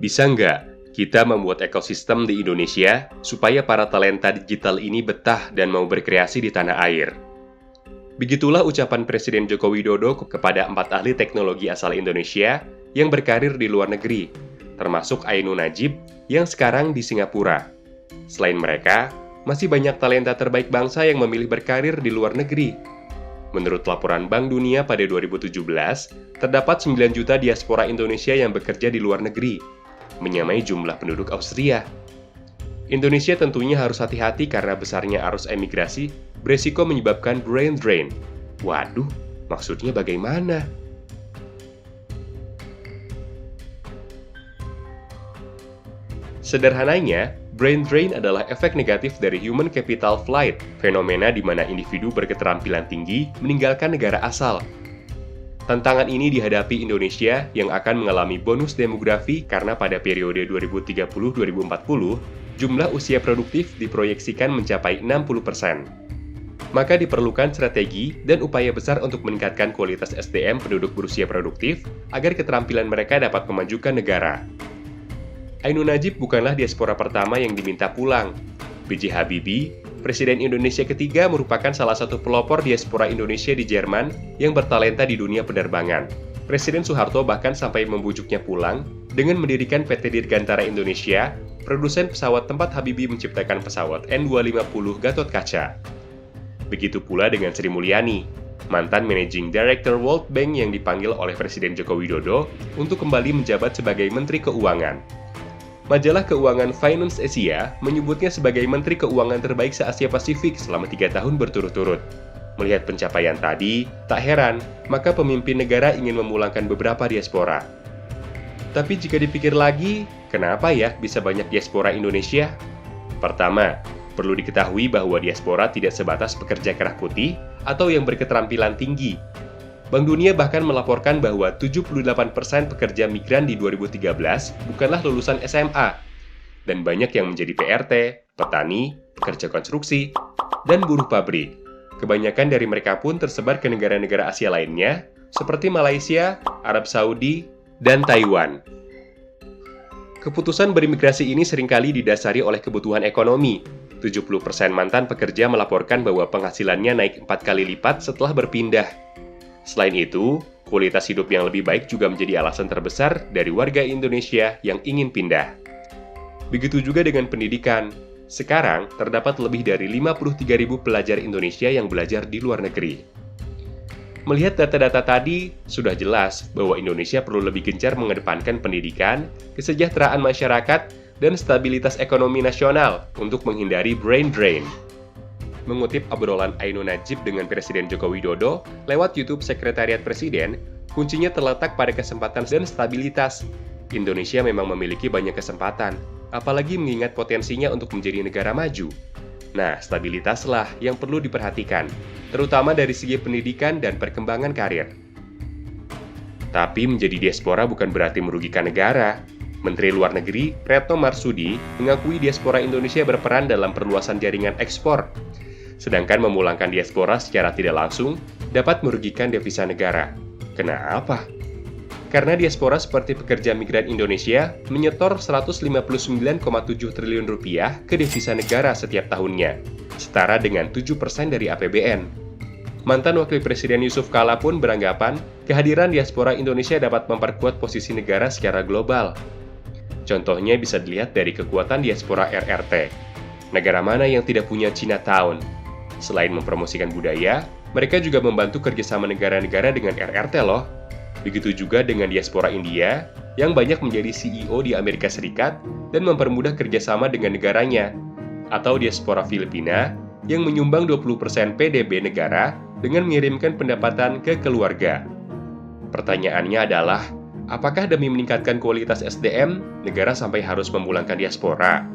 Bisa nggak kita membuat ekosistem di Indonesia supaya para talenta digital ini betah dan mau berkreasi di tanah air? Begitulah ucapan Presiden Joko Widodo kepada 4 ahli teknologi asal Indonesia yang berkarir di luar negeri, termasuk Ainun Najib yang sekarang di Singapura. Selain mereka, masih banyak talenta terbaik bangsa yang memilih berkarir di luar negeri. Menurut laporan Bank Dunia pada 2017, terdapat 9 juta diaspora Indonesia yang bekerja di luar negeri, menyamai jumlah penduduk Austria. Indonesia tentunya harus hati-hati karena besarnya arus emigrasi beresiko menyebabkan brain drain. Waduh, maksudnya bagaimana? Sederhananya, brain drain adalah efek negatif dari human capital flight, fenomena di mana individu berketerampilan tinggi meninggalkan negara asal. Tantangan ini dihadapi Indonesia yang akan mengalami bonus demografi karena pada periode 2030-2040, jumlah usia produktif diproyeksikan mencapai 60%. Maka diperlukan strategi dan upaya besar untuk meningkatkan kualitas SDM penduduk berusia produktif agar keterampilan mereka dapat memajukan negara. Ainun Najib bukanlah diaspora pertama yang diminta pulang. B.J. Habibie, Presiden Indonesia ketiga, merupakan salah satu pelopor diaspora Indonesia di Jerman yang bertalenta di dunia penerbangan. Presiden Soeharto bahkan sampai membujuknya pulang dengan mendirikan PT Dirgantara Indonesia, produsen pesawat tempat Habibie menciptakan pesawat N250 Gatot-Kaca. Begitu pula dengan Sri Mulyani, mantan Managing Director World Bank yang dipanggil oleh Presiden Joko Widodo untuk kembali menjabat sebagai Menteri Keuangan. Majalah Keuangan Finance Asia menyebutnya sebagai Menteri Keuangan terbaik se-Asia Pasifik selama 3 tahun berturut-turut. Melihat pencapaian tadi, tak heran, maka pemimpin negara ingin memulangkan beberapa diaspora. Tapi jika dipikir lagi, kenapa ya bisa banyak diaspora Indonesia? Pertama, perlu diketahui bahwa diaspora tidak sebatas pekerja kerah putih atau yang berketerampilan tinggi. Bank Dunia bahkan melaporkan bahwa 78% pekerja migran di 2013 bukanlah lulusan SMA, dan banyak yang menjadi PRT, petani, pekerja konstruksi, dan buruh pabrik. Kebanyakan dari mereka pun tersebar ke negara-negara Asia lainnya, seperti Malaysia, Arab Saudi, dan Taiwan. Keputusan berimigrasi ini seringkali didasari oleh kebutuhan ekonomi. 70% mantan pekerja melaporkan bahwa penghasilannya naik 4 kali lipat setelah berpindah. Selain itu, kualitas hidup yang lebih baik juga menjadi alasan terbesar dari warga Indonesia yang ingin pindah. Begitu juga dengan pendidikan. Sekarang, terdapat lebih dari 53.000 pelajar Indonesia yang belajar di luar negeri. Melihat data-data tadi, sudah jelas bahwa Indonesia perlu lebih gencar mengedepankan pendidikan, kesejahteraan masyarakat, dan stabilitas ekonomi nasional untuk menghindari brain drain. Mengutip obrolan Ainun Najib dengan Presiden Joko Widodo lewat YouTube Sekretariat Presiden, kuncinya terletak pada kesempatan dan stabilitas. Indonesia memang memiliki banyak kesempatan, apalagi mengingat potensinya untuk menjadi negara maju. Nah, stabilitaslah yang perlu diperhatikan, terutama dari segi pendidikan dan perkembangan karir. Tapi menjadi diaspora bukan berarti merugikan negara. Menteri Luar Negeri Retno Marsudi mengakui diaspora Indonesia berperan dalam perluasan jaringan ekspor. Sedangkan memulangkan diaspora secara tidak langsung dapat merugikan devisa negara. Kenapa? Karena diaspora seperti pekerja migran Indonesia menyetor 159,7 triliun rupiah ke devisa negara setiap tahunnya, setara dengan 7% dari APBN. Mantan Wakil Presiden Yusuf Kala pun beranggapan kehadiran diaspora Indonesia dapat memperkuat posisi negara secara global. Contohnya bisa dilihat dari kekuatan diaspora RRT. Negara mana yang tidak punya Chinatown? Selain mempromosikan budaya, mereka juga membantu kerjasama negara-negara dengan RRT loh. Begitu juga dengan diaspora India, yang banyak menjadi CEO di Amerika Serikat dan mempermudah kerjasama dengan negaranya. Atau diaspora Filipina, yang menyumbang 20% PDB negara dengan mengirimkan pendapatan ke keluarga. Pertanyaannya adalah, apakah demi meningkatkan kualitas SDM, negara sampai harus memulangkan diaspora?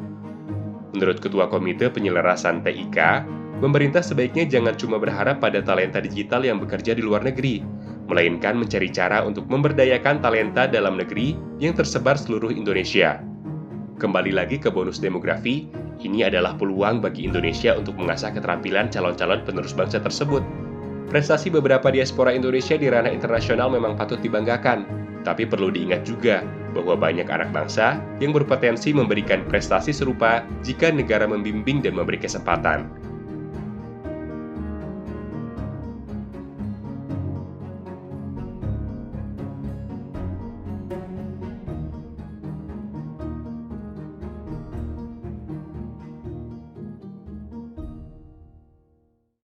Menurut Ketua Komite Penyelarasan TIK, pemerintah sebaiknya jangan cuma berharap pada talenta digital yang bekerja di luar negeri, melainkan mencari cara untuk memberdayakan talenta dalam negeri yang tersebar seluruh Indonesia. Kembali lagi ke bonus demografi, ini adalah peluang bagi Indonesia untuk mengasah keterampilan calon-calon penerus bangsa tersebut. Prestasi beberapa diaspora Indonesia di ranah internasional memang patut dibanggakan, Tapi perlu diingat juga bahwa banyak anak bangsa yang berpotensi memberikan prestasi serupa jika negara membimbing dan memberi kesempatan.